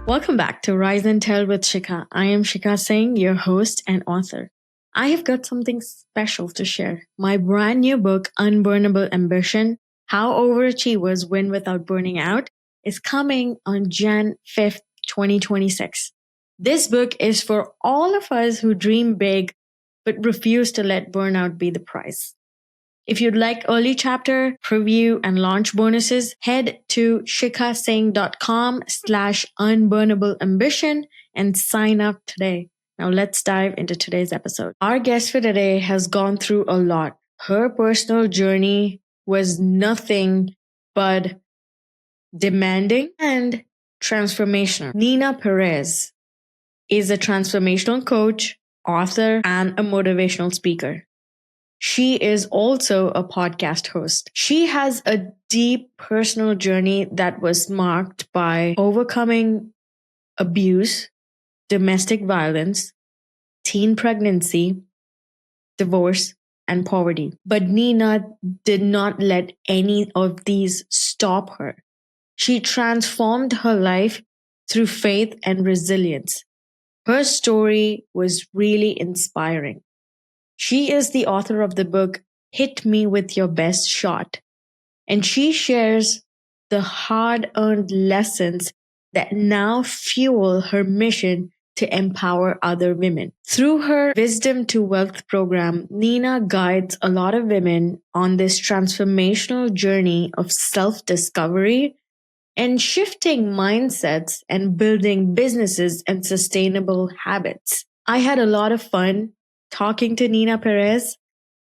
Welcome back to Rise and Tell with Sheekha. I am Sheekha Singh, your host and author. I have got something special to share. My brand new book, Unburnable Ambition: How Overachievers Win Without Burning Out, is coming on Jan 5th, 2026. This book is for all of us who dream big but refuse to let burnout be the price. If you'd like early chapter, preview, and launch bonuses, head to shikhasingh.com/unburnable ambition and sign up today. Now let's dive into today's episode. Our guest for today has gone through a lot. Her personal journey was nothing but demanding and transformational. Neena Perez is a transformational coach, author, and a motivational speaker. She is also a podcast host. She has a deep personal journey that was marked by overcoming abuse, domestic violence, teen pregnancy, divorce, and poverty. But Neena did not let any of these stop her. She transformed her life through faith and resilience. Her story was really inspiring. She is the author of the book, Hit Me With Your Best Shot. And she shares the hard-earned lessons that now fuel her mission to empower other women. Through her Wisdom to Wealth program, Neena guides a lot of women on this transformational journey of self-discovery and shifting mindsets and building businesses and sustainable habits. I had a lot of fun talking to Neena Perez,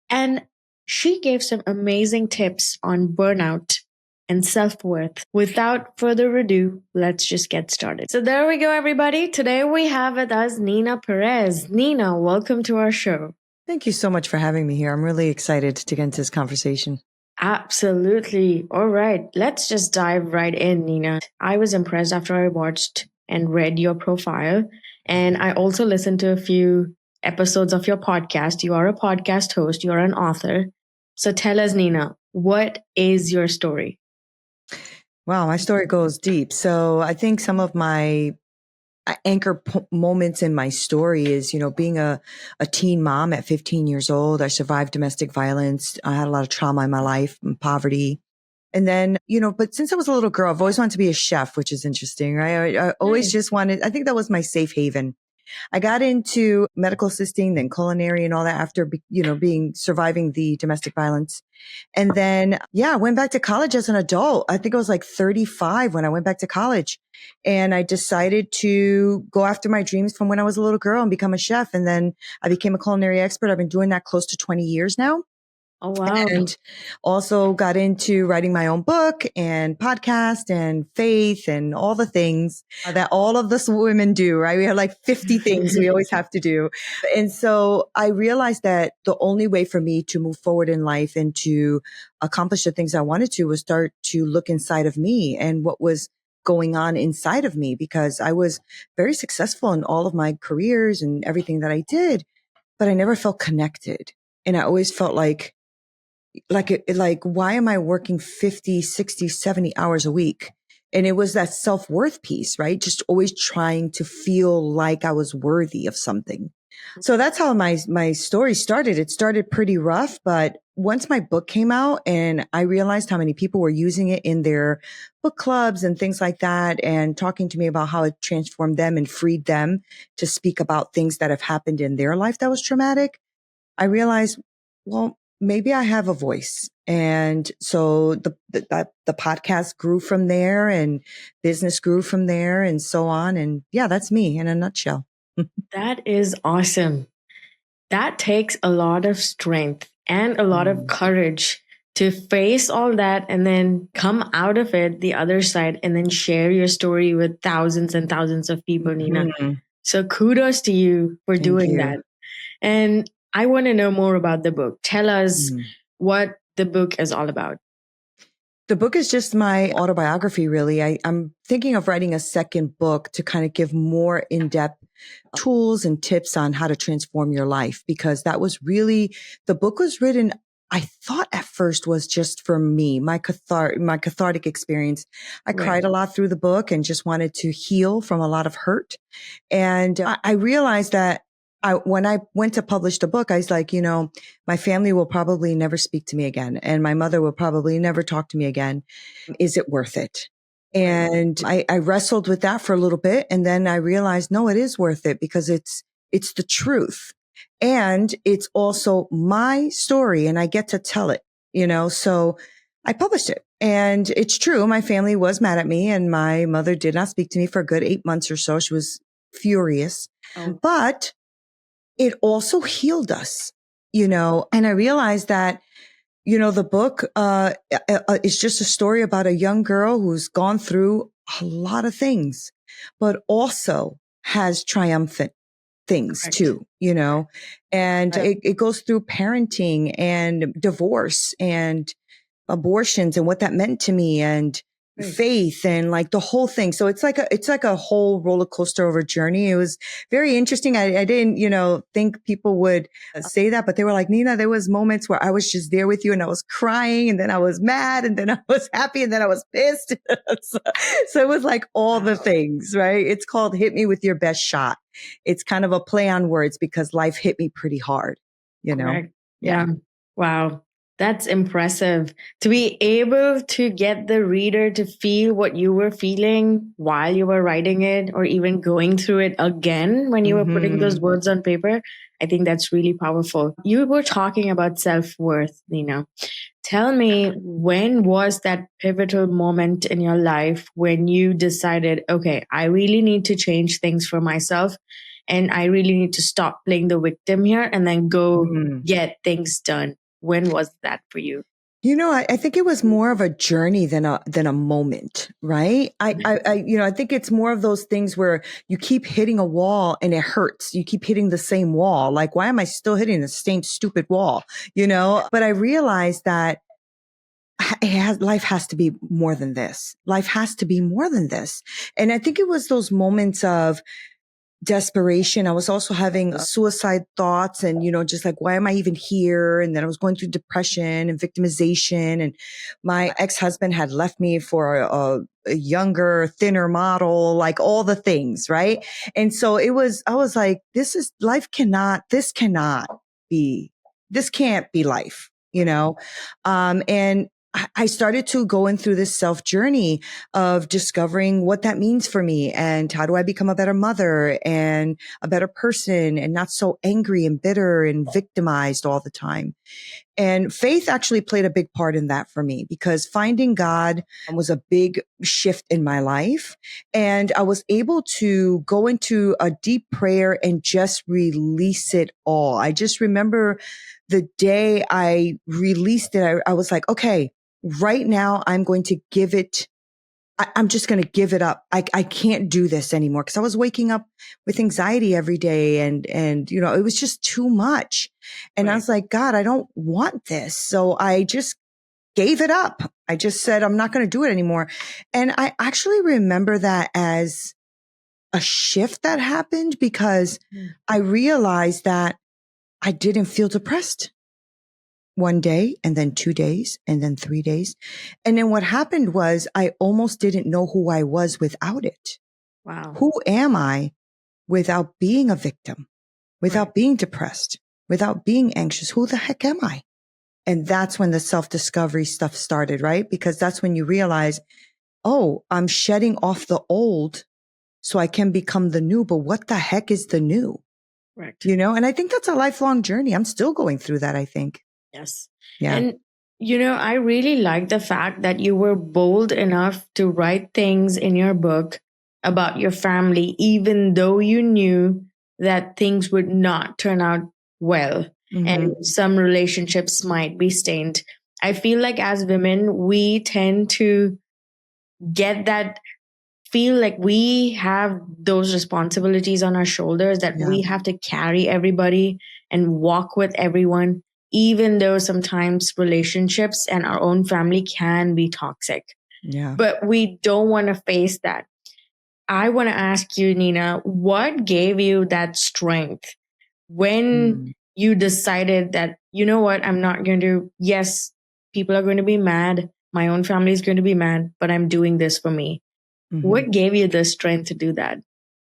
and she gave some amazing tips on burnout and self-worth. Without further ado, let's just get started. So there we go, everybody. Today we have with us Neena Perez. Neena, welcome to our show. Thank you so much for having me here. I'm really excited to get into this conversation. Absolutely. All right, let's just dive right in, Neena. I was impressed after I watched and read your profile, and I also listened to a few episodes of your podcast. You are a podcast host, you are an author. So tell us, Neena, what is your story? Wow, my story goes deep. So I think some of my anchor moments in my story is, being a teen mom at 15 years old. I survived domestic violence. I had a lot of trauma in my life and poverty. And then, but since I was a little girl, I've always wanted to be a chef, which is interesting, right? I always just wanted, I think that was my safe haven. I got into medical assisting, then culinary and all that after, surviving the domestic violence. And then, I went back to college as an adult. I think I was like 35 when I went back to college, and I decided to go after my dreams from when I was a little girl and become a chef. And then I became a culinary expert. I've been doing that close to 20 years now. Oh, wow. And also got into writing my own book and podcast and faith and all the things that all of us women do, right? We have like 50 things we always have to do. And so I realized that the only way for me to move forward in life and to accomplish the things I wanted to was start to look inside of me and what was going on inside of me, because I was very successful in all of my careers and everything that I did, but I never felt connected. And I always felt like, why am I working 50, 60, 70 hours a week? And it was that self-worth piece, right? Just always trying to feel like I was worthy of something. So that's how my story started. It started pretty rough, but once my book came out and I realized how many people were using it in their book clubs and things like that, and talking to me about how it transformed them and freed them to speak about things that have happened in their life that was traumatic, I realized, well, maybe I have a voice. And so the podcast grew from there, and business grew from there, and so on. And that's me in a nutshell. That is awesome. That takes a lot of strength and a lot of courage to face all that and then come out of it the other side and then share your story with thousands and thousands of people, Neena. So kudos to you for doing that. And I want to know more about the book. Tell us what the book is all about. The book is just my autobiography, really. I'm thinking of writing a second book to kind of give more in-depth tools and tips on how to transform your life, because that was really, the book was written I thought at first was just for me, my cathartic experience. I cried a lot through the book and just wanted to heal from a lot of hurt. And I realized that when I went to publish the book, I was like, my family will probably never speak to me again. And my mother will probably never talk to me again. Is it worth it? And I wrestled with that for a little bit. And then I realized, no, it is worth it because it's the truth. And it's also my story and I get to tell it, so I published it. And it's true. My family was mad at me and my mother did not speak to me for a good 8 months or so. She was furious, but it also healed us, and I realized that, the book, is just a story about a young girl who's gone through a lot of things, but also has triumphant things too, and it goes through parenting and divorce and abortions and what that meant to me and faith and like the whole thing. So it's like a whole roller coaster of a journey. It was very interesting. I didn't, think people would say that, but they were like, Neena, there was moments where I was just there with you and I was crying and then I was mad and then I was happy and then I was pissed. so it was like all the things, right? It's called Hit Me With Your Best Shot. It's kind of a play on words because life hit me pretty hard, Correct. Yeah. Wow. That's impressive to be able to get the reader to feel what you were feeling while you were writing it or even going through it again when you were putting those words on paper. I think that's really powerful. You were talking about self-worth, Neena. Tell me, when was that pivotal moment in your life when you decided, okay, I really need to change things for myself and I really need to stop playing the victim here and then go get things done? When was that for you? I think it was more of a journey than a moment, right? I think it's more of those things where you keep hitting a wall and it hurts. You keep hitting the same wall. Like, why am I still hitting the same stupid wall? But I realized that life has to be more than this. Life has to be more than this. And I think it was those moments of desperation. I was also having suicide thoughts and, just like, why am I even here? And then I was going through depression and victimization. And my ex-husband had left me for a younger, thinner model, like all the things. Right. And so I was like, this can't be life, and I started to go in through this self journey of discovering what that means for me and how do I become a better mother and a better person and not so angry and bitter and victimized all the time. And faith actually played a big part in that for me because finding God was a big shift in my life. And I was able to go into a deep prayer and just release it all. I just remember the day I released it, I was like, okay, right now I'm going to give it. I'm just going to give it up. I can't do this anymore because I was waking up with anxiety every day and, it was just too much. And I was like, God, I don't want this. So I just gave it up. I just said, I'm not going to do it anymore. And I actually remember that as a shift that happened because I realized that I didn't feel depressed. One day and then 2 days and then 3 days. And then what happened was I almost didn't know who I was without it. Wow. Who am I without being a victim, without being depressed, without being anxious? Who the heck am I? And that's when the self-discovery stuff started, right? Because that's when you realize, oh, I'm shedding off the old so I can become the new. But what the heck is the new? Right. And I think that's a lifelong journey. I'm still going through that, I think. Yes. Yeah. And, I really like the fact that you were bold enough to write things in your book about your family, even though you knew that things would not turn out well and some relationships might be stained. I feel like as women, we tend to get that, feel like we have those responsibilities on our shoulders that we have to carry everybody and walk with everyone, even though sometimes relationships and our own family can be toxic. Yeah. But we don't want to face that. I want to ask you, Neena, what gave you that strength when you decided that, you know what, I'm not going to, yes, people are going to be mad. My own family is going to be mad, but I'm doing this for me. Mm-hmm. What gave you the strength to do that?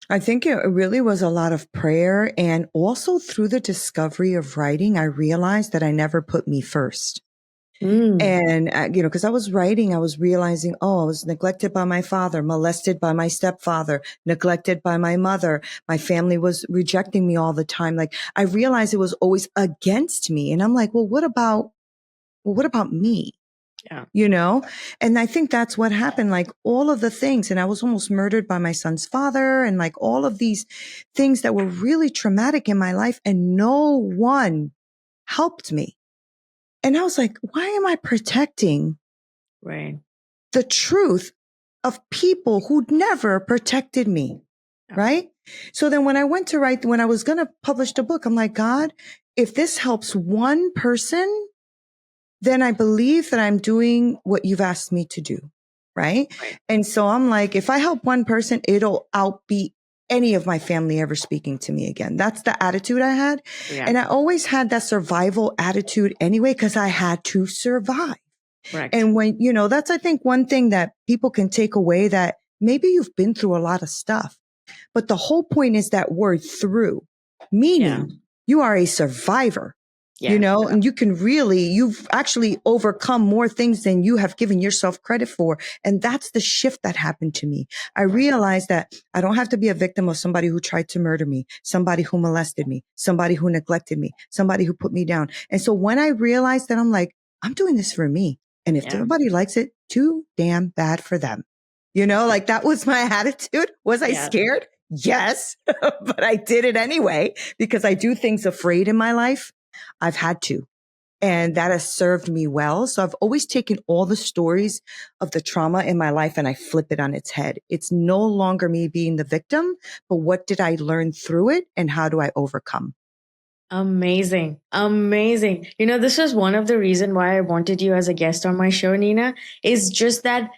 I think it really was a lot of prayer. And also through the discovery of writing, I realized that I never put me first. And, because I was writing, I was realizing, I was neglected by my father, molested by my stepfather, neglected by my mother. My family was rejecting me all the time. Like, I realized it was always against me. And I'm like, well, what about me? Yeah. And I think that's what happened. Like all of the things, and I was almost murdered by my son's father, and like all of these things that were really traumatic in my life, and no one helped me. And I was like, why am I protecting Right. the truth of people who never protected me? Yeah. Right. So then when I went to write, when I was going to publish the book, I'm like, God, if this helps one person, then I believe that I'm doing what you've asked me to do. Right. And so I'm like, if I help one person, it'll outbeat any of my family ever speaking to me again. That's the attitude I had. Yeah. And I always had that survival attitude anyway, because I had to survive. Correct. And when, that's, I think, one thing that people can take away, that maybe you've been through a lot of stuff, but the whole point is that word through, meaning you are a survivor. And you can you've actually overcome more things than you have given yourself credit for. And that's the shift that happened to me. I realized that I don't have to be a victim of somebody who tried to murder me, somebody who molested me, somebody who neglected me, somebody who put me down. And so when I realized that, I'm like, I'm doing this for me. And if everybody likes it, too damn bad for them. Like that was my attitude. Was I scared? Yes, but I did it anyway, because I do things afraid in my life. I've had to. And that has served me well. So I've always taken all the stories of the trauma in my life and I flip it on its head. It's no longer me being the victim, but what did I learn through it and how do I overcome? Amazing. Amazing. This was one of the reasons why I wanted you as a guest on my show, Neena, is just that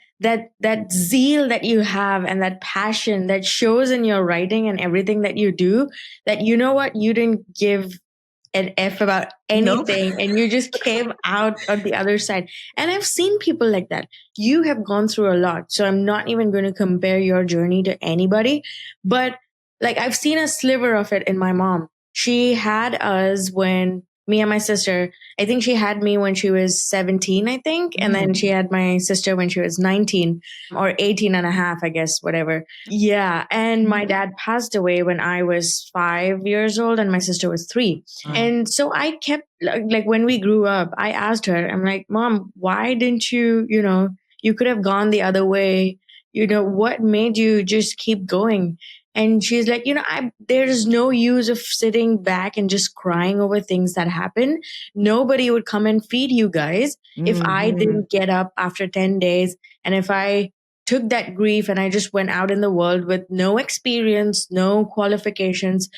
zeal that you have and that passion that shows in your writing and everything that you do, that you know what, you didn't give an F about anything and you just came out on the other side. And I've seen people like that. You have gone through a lot. So I'm not even going to compare your journey to anybody, but like I've seen a sliver of it in my mom. She had us when me and my sister, I think she had me when she was 17, I think. And then she had my sister when she was 19 or 18 and a half, I guess, whatever. Yeah. And my dad passed away when I was 5 years old and my sister was 3. And so I kept, like when we grew up, I asked her, I'm like, Mom, why didn't you, you could have gone the other way. What made you just keep going? And she's like, there's no use of sitting back and just crying over things that happen. Nobody would come and feed you guys if I didn't get up after 10 days. And if I took that grief and I just went out in the world with no experience, no qualifications,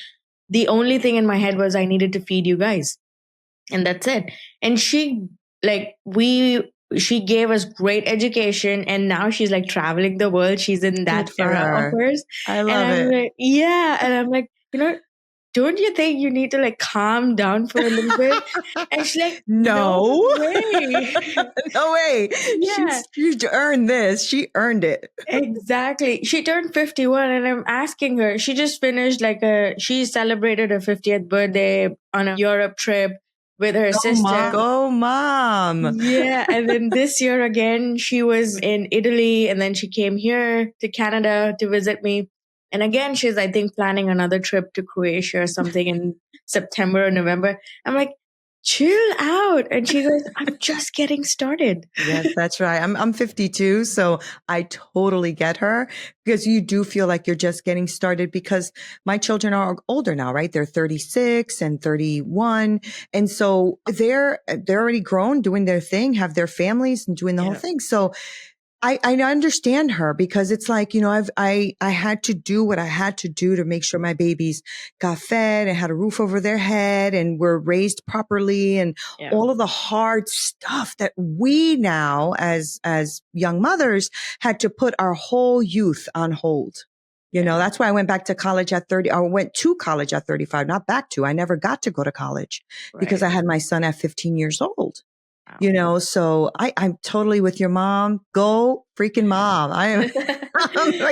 the only thing in my head was I needed to feed you guys. And that's it. And she gave us great education and now she's like traveling the world. She's in that era of hers. I love it. Like, yeah. And I'm like, don't you think you need to like calm down for a little bit? And she's like, no way. No way. Yeah. She earned this. She earned it. Exactly. She turned 51 and I'm asking her, she just finished she celebrated her 50th birthday on a Europe trip with her sister. Go mom. Yeah. And then this year again, she was in Italy and then she came here to Canada to visit me. And again, she's, I think, planning another trip to Croatia or something in September or November. I'm like, chill out. And she goes, I'm just getting started. Yes, that's right. I'm 52. So I totally get her, because you do feel like you're just getting started, because my children are older now, right? They're 36 and 31. And so they're already grown, doing their thing, have their families and doing the whole thing. So I understand her, because it's like, I had to do what I had to do to make sure my babies got fed and had a roof over their head and were raised properly, and all of the hard stuff that we now as young mothers had to put our whole youth on hold. That's why I went back to college at 30. I went to college at 35, not back to. I never got to go to college because I had my son at 15 years old. Wow. So I'm totally with your mom. Go freaking mom. I'm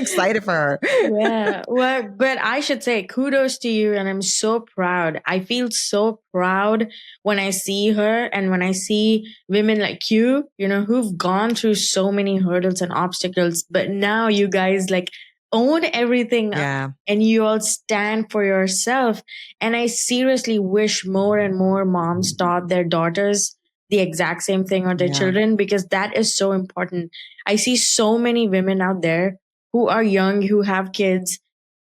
excited for her. Yeah. Well, but I should say kudos to you. And I'm so proud. I feel so proud when I see her and when I see women like you, who've gone through so many hurdles and obstacles. But now you guys like own everything up Yeah. and you all stand for yourself. And I seriously wish more and more moms taught their daughters the exact same thing or their children, because that is so important. I see so many women out there who are young, who have kids,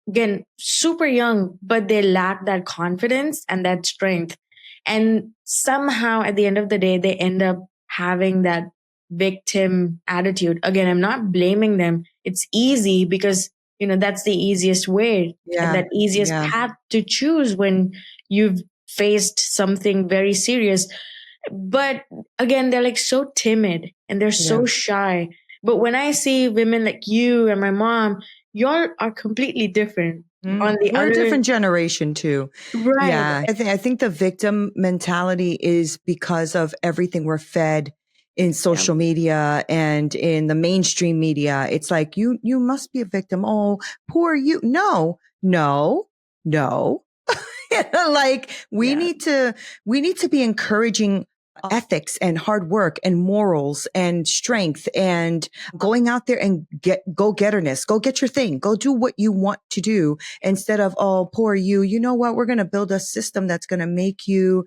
again, super young, but they lack that confidence and that strength. And somehow at the end of the day, they end up having that victim attitude. Again, I'm not blaming them. It's easy because, that's the easiest way and that easiest path to choose when you've faced something very serious. But again, they're like so timid and they're so shy. But when I see women like you and my mom, y'all are completely different. On the We're other, a different generation too. right? Yeah. I think the victim mentality is because of everything we're fed in social media and in the mainstream media. It's like, you must be a victim. Oh, poor you. No. Like we need to be encouraging ethics and hard work and morals and strength and going out there and go getterness. Go get your thing. Go do what you want to do instead of, oh, poor you. You know what? We're going to build a system that's going to make you,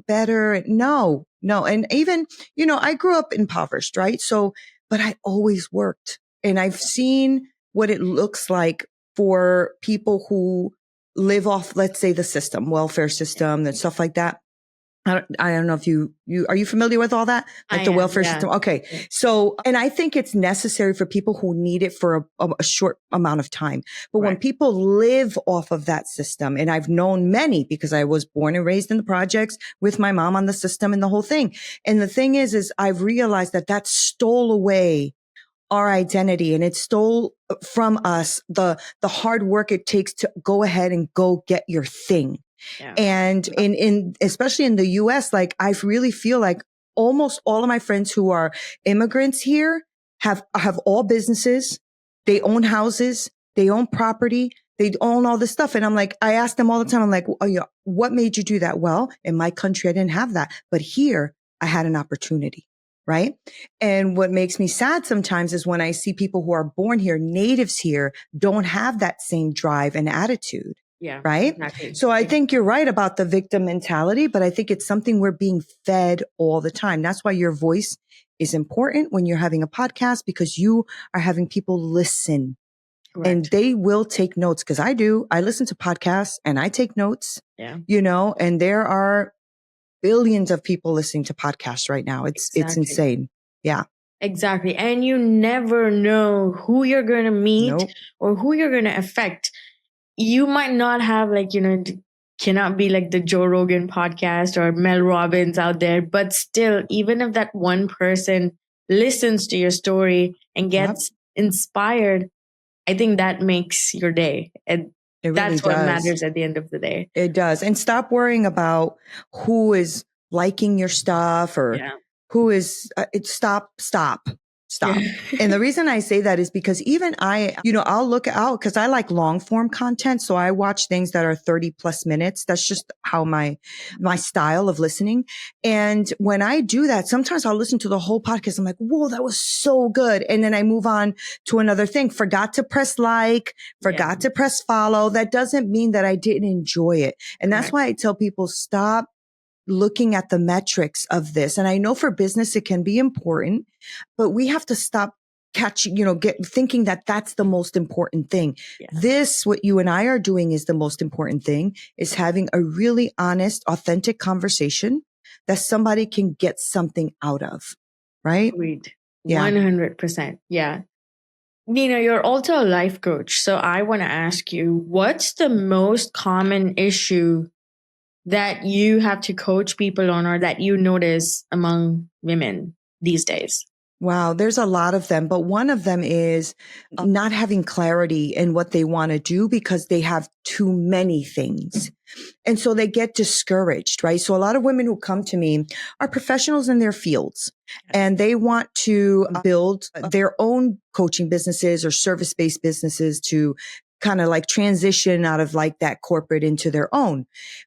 better. No. And even, I grew up impoverished, right? So, but I always worked and I've seen what it looks like for people who live off, let's say, the system, welfare system and stuff like that. I don't know if you are you familiar with all that? Like the welfare system? Okay. So, and I think it's necessary for people who need it for a short amount of time. But when people live off of that system, and I've known many because I was born and raised in the projects with my mom on the system and the whole thing. And the thing is I've realized that stole away our identity and it stole from us the hard work it takes to go ahead and go get your thing. Yeah. And in especially in the US, like I really feel like almost all of my friends who are immigrants here have all businesses. They own houses. They own property. They own all this stuff. And I'm like, I ask them all the time, I'm like, oh, yeah, what made you do that? Well, in my country, I didn't have that. But here I had an opportunity. Right. And what makes me sad sometimes is when I see people who are born here, natives here, don't have that same drive and attitude. Yeah. Right. Exactly. So I think you're right about the victim mentality, but I think it's something we're being fed all the time. That's why your voice is important when you're having a podcast, because you are having people listen. Correct. And they will take notes, because I do. I listen to podcasts and I take notes, and there are billions of people listening to podcasts right now. It's insane. Yeah. Exactly. And you never know who you're going to meet or who you're going to affect. You might not have cannot be like the Joe Rogan podcast or Mel Robbins out there, but still, even if that one person listens to your story and gets inspired, I think that makes your day. And that's what matters at the end of the day. It does. And stop worrying about who is liking your stuff or who is, stop. And the reason I say that is because even I'll look out because I like long form content. So I watch things that are 30 plus minutes. That's just how my style of listening. And when I do that, sometimes I'll listen to the whole podcast. I'm like, whoa, that was so good. And then I move on to another thing. Forgot to press like, forgot to press follow. That doesn't mean that I didn't enjoy it. And that's why I tell people, stop looking at the metrics of this. And I know for business, it can be important, but we have to stop thinking that that's the most important thing. Yeah. This, what you and I are doing is the most important thing, is having a really honest, authentic conversation that somebody can get something out of. Right? Agreed. Yeah. 100%. Yeah. Neena, you're also a life coach. So I want to ask you, what's the most common issue that you have to coach people on or that you notice among women these days? Wow, there's a lot of them, but one of them is not having clarity in what they want to do because they have too many things. And so they get discouraged, right? So a lot of women who come to me are professionals in their fields and they want to build their own coaching businesses or service-based businesses to kind of like transition out of like that corporate into their own.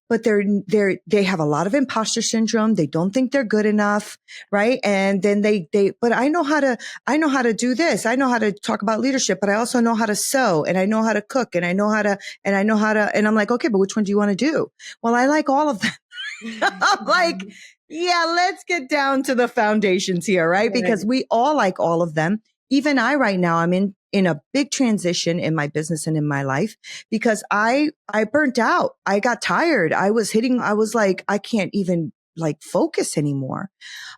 But they have a lot of imposter syndrome. They don't think they're good enough, right? And then but I know how to do this. I know how to talk about leadership, but I also know how to sew and I know how to cook and I know how to, and I'm like, okay, but which one do you want to do? Well, I like all of them. I'm like, yeah, let's get down to the foundations here, right? Because we all like all of them. Even I right now, I'm in a big transition in my business and in my life because I burnt out. I got tired. I was like, I can't even like focus anymore.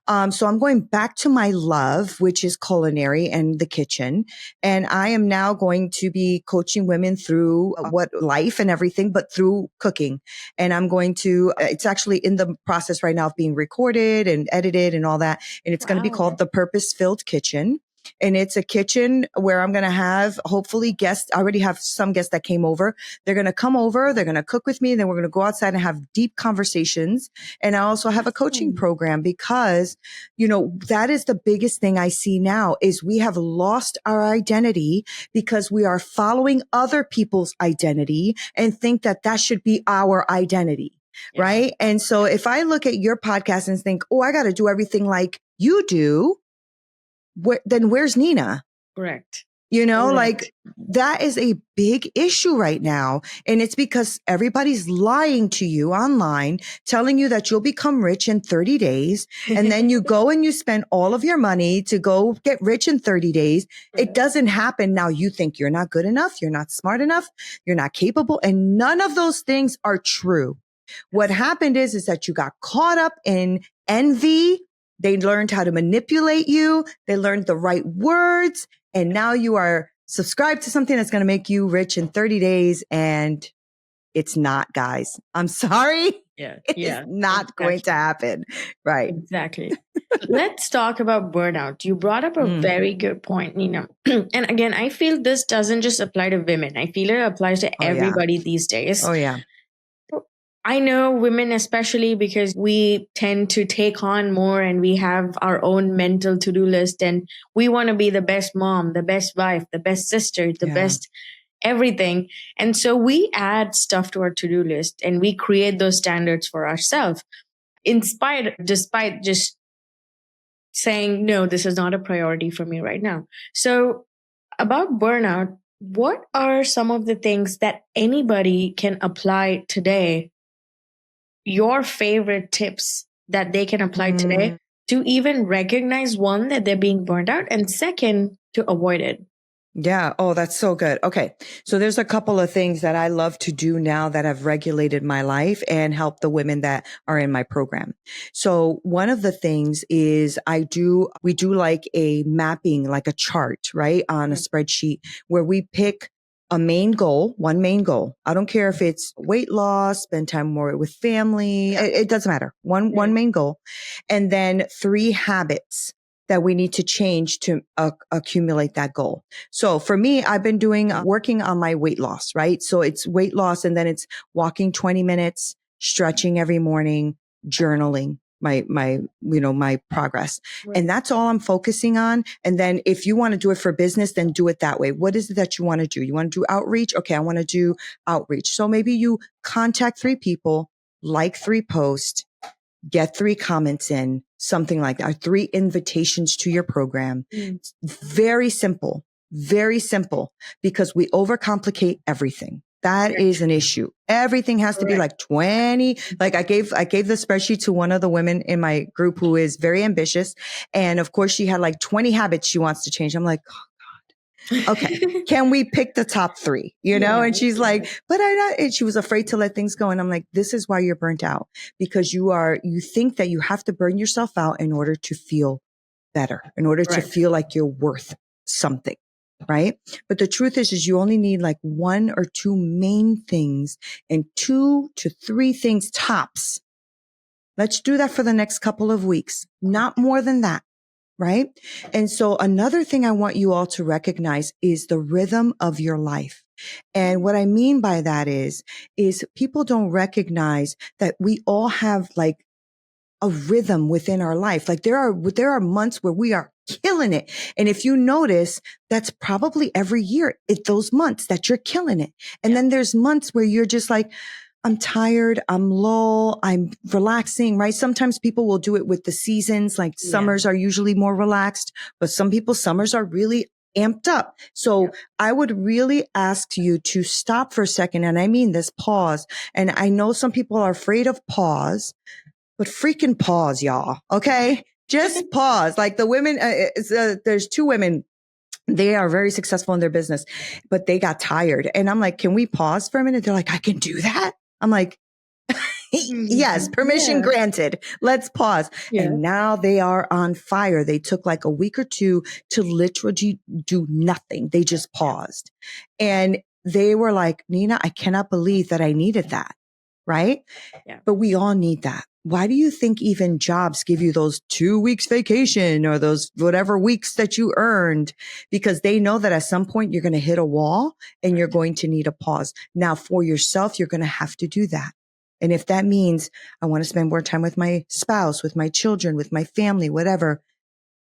So I'm going back to my love, which is culinary and the kitchen. And I am now going to be coaching women through what life and everything, but through cooking. And I'm going to, it's actually in the process right now of being recorded and edited and all that. And it's going to be called The Purpose-Filled Kitchen. And it's a kitchen where I'm going to have hopefully guests. I already have some guests that came over. They're going to come over. They're going to cook with me. And then we're going to go outside and have deep conversations. And I also have a coaching program because, that is the biggest thing I see now is we have lost our identity because we are following other people's identity and think that that should be our identity. Yeah. Right. And so if I look at your podcast and think, oh, I got to do everything like you do, then where's Neena? Correct. Like that is a big issue right now. And it's because everybody's lying to you online, telling you that you'll become rich in 30 days. And then you go and you spend all of your money to go get rich in 30 days. It doesn't happen. Now you think you're not good enough. You're not smart enough. You're not capable. And none of those things are true. What happened is that you got caught up in envy. They learned how to manipulate you. They learned the right words. And now you are subscribed to something that's going to make you rich in 30 days. And it's not, guys. I'm sorry. Yeah. It's not going to happen. Right. Exactly. Let's talk about burnout. You brought up a very good point, Neena. And again, I feel this doesn't just apply to women. I feel it applies to everybody these days. Oh, yeah. I know women, especially because we tend to take on more and we have our own mental to-do list and we want to be the best mom, the best wife, the best sister, the best everything. And so we add stuff to our to-do list and we create those standards for ourselves despite just saying, no, this is not a priority for me right now. So about burnout, what are some of the things that anybody can apply today? Your favorite tips that they can apply today to even recognize one, that they're being burned out, and second, to avoid it? Yeah. Oh, that's so good. Okay. So there's a couple of things that I love to do now that have regulated my life and helped the women that are in my program. So one of the things is we do like a mapping, like a chart, right? On a spreadsheet where we pick one main goal. I don't care if it's weight loss, spend time more with family. It doesn't matter. One main goal. And then 3 habits that we need to change to accumulate that goal. So for me, I've been working on my weight loss, right? So it's weight loss and then it's walking 20 minutes, stretching every morning, journaling my progress. Right. And that's all I'm focusing on. And then if you want to do it for business, then do it that way. What is it that you want to do? You want to do outreach? Okay. I want to do outreach. So maybe you contact 3 people, like 3 posts, get 3 comments in, something like that, 3 invitations to your program. Very simple, because we overcomplicate everything. That is an issue. Everything has to be like 20. Like I gave the spreadsheet to one of the women in my group who is very ambitious. And of course she had like 20 habits she wants to change. I'm like, okay, can we pick the top 3, And she's like, but and she was afraid to let things go. And I'm like, this is why you're burnt out, because you think that you have to burn yourself out in order to feel better, in order to feel like you're worth something. Right. But the truth is you only need like 1 or 2 main things and 2 to 3 things tops. Let's do that for the next couple of weeks. Not more than that. right? And so another thing I want you all to recognize is the rhythm of your life. And what I mean by that is people don't recognize that we all have like a rhythm within our life. Like there are months where we are killing it. And if you notice, that's probably every year. It's those months that you're killing it. And then there's months where you're just like, I'm tired. I'm low. I'm relaxing, right? Sometimes people will do it with the seasons. Like summers are usually more relaxed, but some people summers are really amped up. So I would really ask you to stop for a second. And I mean this, pause. And I know some people are afraid of pause, but freaking pause, y'all. Okay. Just pause. Like the women, there's two women. They are very successful in their business, but they got tired. And I'm like, can we pause for a minute? They're like, I can do that. I'm like, yes, permission granted. Let's pause. And now they are on fire. They took like a week or two to literally do nothing. They just paused. And they were like, Neena, I cannot believe that I needed that. Right? Yeah. But we all need that. Why do you think even jobs give you those 2 weeks vacation or those whatever weeks that you earned? Because they know that at some point you're going to hit a wall and you're going to need a pause. Now for yourself, you're going to have to do that. And if that means I want to spend more time with my spouse, with my children, with my family, whatever,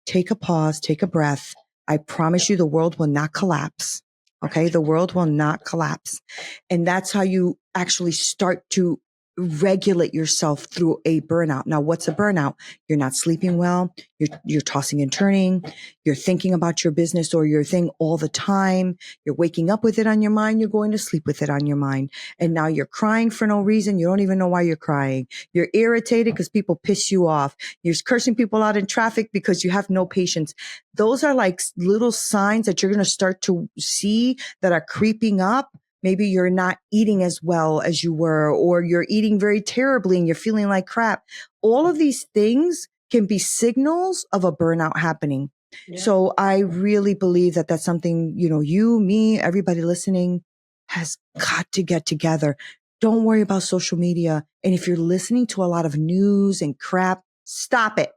take a pause, take a breath. I promise you the world will not collapse. Okay. The world will not collapse. And that's how you actually start to regulate yourself through a burnout. Now, what's a burnout? You're not sleeping well. You're tossing and turning. You're thinking about your business or your thing all the time. You're waking up with it on your mind. You're going to sleep with it on your mind. And now you're crying for no reason. You don't even know why you're crying. You're irritated because people piss you off. You're cursing people out in traffic because you have no patience. Those are like little signs that you're going to start to see that are creeping up. Maybe you're not eating as well as you were, or you're eating very terribly and you're feeling like crap. All of these things can be signals of a burnout happening. Yeah. So I really believe that that's something, you, me, everybody listening has got to get together. Don't worry about social media. And if you're listening to a lot of news and crap, stop it.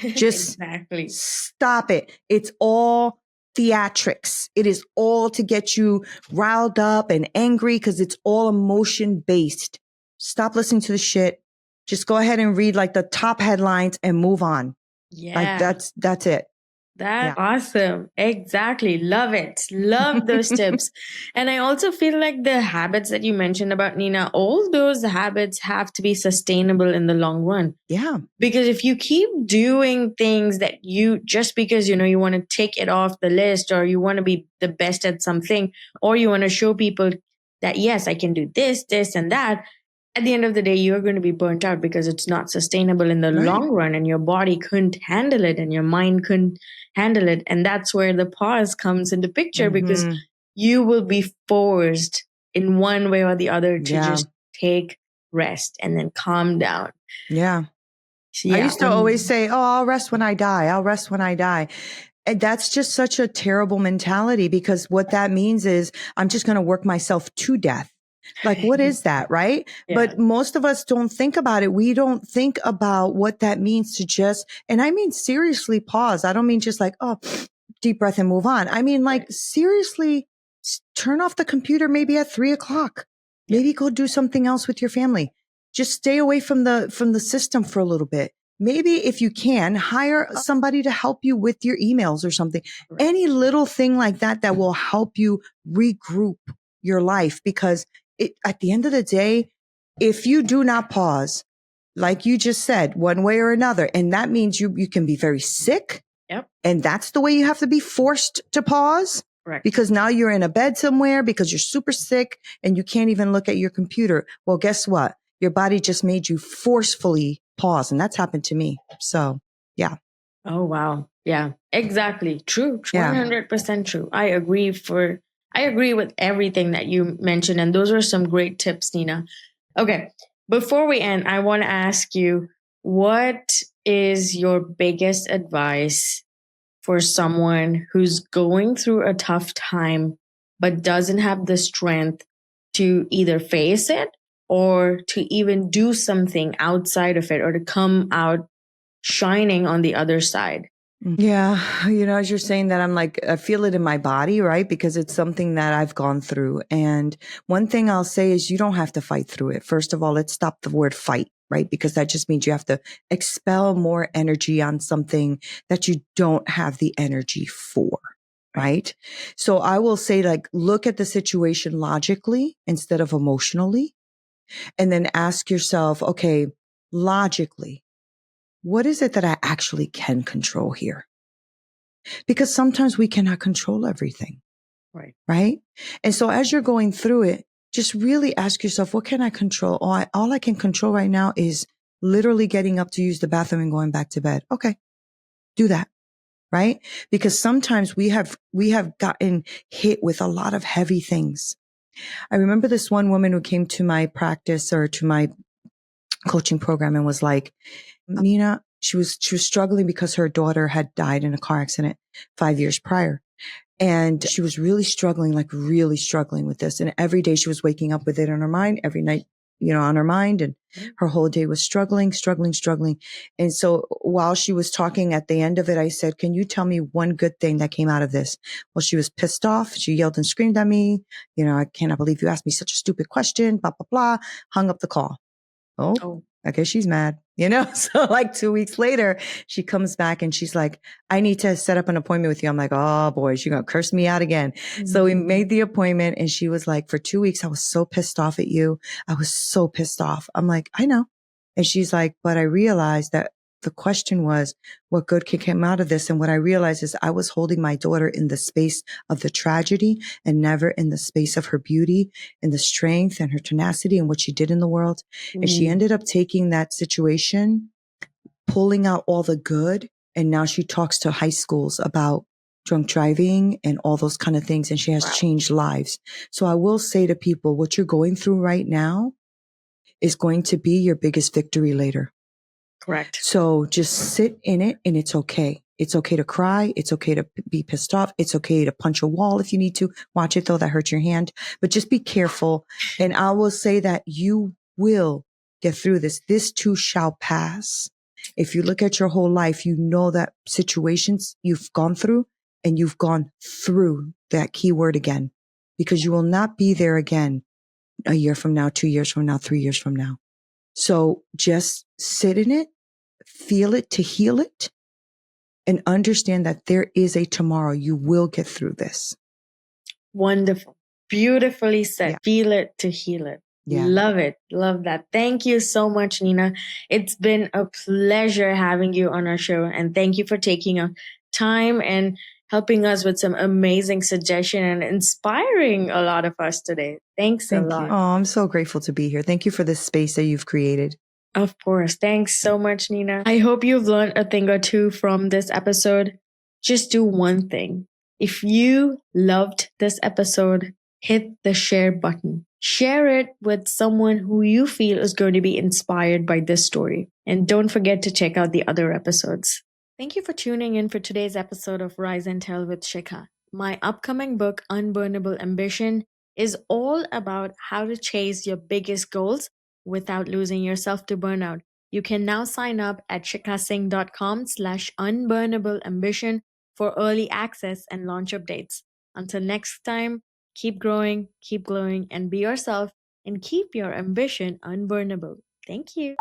Just exactly. Stop it. It's all theatrics. It is all to get you riled up and angry because it's all emotion based. Stop listening to the shit. Just go ahead and read like the top headlines and move on. Yeah. Like that's it. That's awesome. Exactly. Love it. Love those tips. And I also feel like the habits that you mentioned about Neena, all those habits have to be sustainable in the long run. Yeah. Because if you keep doing things that just because, you want to take it off the list or you want to be the best at something, or you want to show people that, yes, I can do this, this, and that. At the end of the day, you're going to be burnt out because it's not sustainable in the long run and your body couldn't handle it and your mind couldn't handle it. And that's where the pause comes into picture because you will be forced in one way or the other to just take rest and then calm down. Yeah. I used to always say, I'll rest when I die. I'll rest when I die. And that's just such a terrible mentality because what that means is I'm just going to work myself to death. Like, what is that? Right. Yeah. But most of us don't think about it. We don't think about what that means to just, and I mean, seriously pause. I don't mean just like, deep breath and move on. I mean, like seriously turn off the computer maybe at 3:00. Maybe go do something else with your family. Just stay away from the system for a little bit. Maybe if you can hire somebody to help you with your emails or something, any little thing like that will help you regroup your life. Because at the end of the day, if you do not pause, like you just said, one way or another, and that means you can be very sick. Yep. And that's the way you have to be forced to pause. Correct. Because now you're in a bed somewhere because you're super sick and you can't even look at your computer. Well, guess what? Your body just made you forcefully pause. And that's happened to me. So, yeah. Oh, wow. Yeah, exactly. True. 100% true. I agree with everything that you mentioned. And those are some great tips, Neena. Okay. Before we end, I want to ask you, what is your biggest advice for someone who's going through a tough time, but doesn't have the strength to either face it or to even do something outside of it or to come out shining on the other side? Yeah. As you're saying that, I'm like, I feel it in my body, right? Because it's something that I've gone through. And one thing I'll say is you don't have to fight through it. First of all, let's stop the word fight, right? Because that just means you have to expel more energy on something that you don't have the energy for. Right. So I will say, like, look at the situation logically instead of emotionally, and then ask yourself, okay, logically, what is it that I actually can control here? Because sometimes we cannot control everything. Right. Right. And so as you're going through it, just really ask yourself, what can I control? All I can control right now is literally getting up to use the bathroom and going back to bed. Okay. Do that. Right. Because sometimes we have gotten hit with a lot of heavy things. I remember this one woman who came to my practice or to my coaching program and was like, Neena, she was struggling because her daughter had died in a car accident 5 years prior. And she was really struggling with this. And every day she was waking up with it on her mind, every night, on her mind. And her whole day was struggling. And so while she was talking at the end of it, I said, can you tell me one good thing that came out of this? Well, she was pissed off. She yelled and screamed at me. I cannot believe you asked me such a stupid question, blah, blah, blah. Hung up the call. Oh, okay. She's mad, So like 2 weeks later, she comes back and she's like, I need to set up an appointment with you. I'm like, oh boy, she's going to curse me out again. Mm-hmm. So we made the appointment and she was like, for 2 weeks, I was so pissed off at you. I was so pissed off. I'm like, I know. And she's like, but I realized that the question was, what good can come out of this? And what I realized is I was holding my daughter in the space of the tragedy and never in the space of her beauty and the strength and her tenacity and what she did in the world. And she ended up taking that situation, pulling out all the good. And now she talks to high schools about drunk driving and all those kind of things. And she has changed lives. So I will say to people, what you're going through right now is going to be your biggest victory later. Correct. So just sit in it and it's okay. It's okay to cry. It's okay to be pissed off. It's okay to punch a wall if you need to. Watch it though. That hurts your hand, but just be careful. And I will say that you will get through this. This too shall pass. If you look at your whole life, you know that situations you've gone through and you've gone through that key word again, because you will not be there again a year from now, 2 years from now, 3 years from now. So just sit in it, feel it to heal it, and understand that there is a tomorrow. You will get through this. Wonderful. Beautifully said. Yeah. Feel it to heal it. Yeah. Love it. Love that. Thank you so much, Neena. It's been a pleasure having you on our show. And thank you for taking our time and helping us with some amazing suggestion and inspiring a lot of us today. Thanks a lot. Oh, I'm so grateful to be here. Thank you for this space that you've created. Of course. Thanks so much, Neena. I hope you've learned a thing or two from this episode. Just do one thing. If you loved this episode, hit the share button. Share it with someone who you feel is going to be inspired by this story. And don't forget to check out the other episodes. Thank you for tuning in for today's episode of Rise and Tell with Sheekha. My upcoming book, Unburnable Ambition, is all about how to chase your biggest goals without losing yourself to burnout. You can now sign up at sheekasingh.com/unburnableambition for early access and launch updates. Until next time, keep growing, keep glowing, and be yourself, and keep your ambition unburnable. Thank you.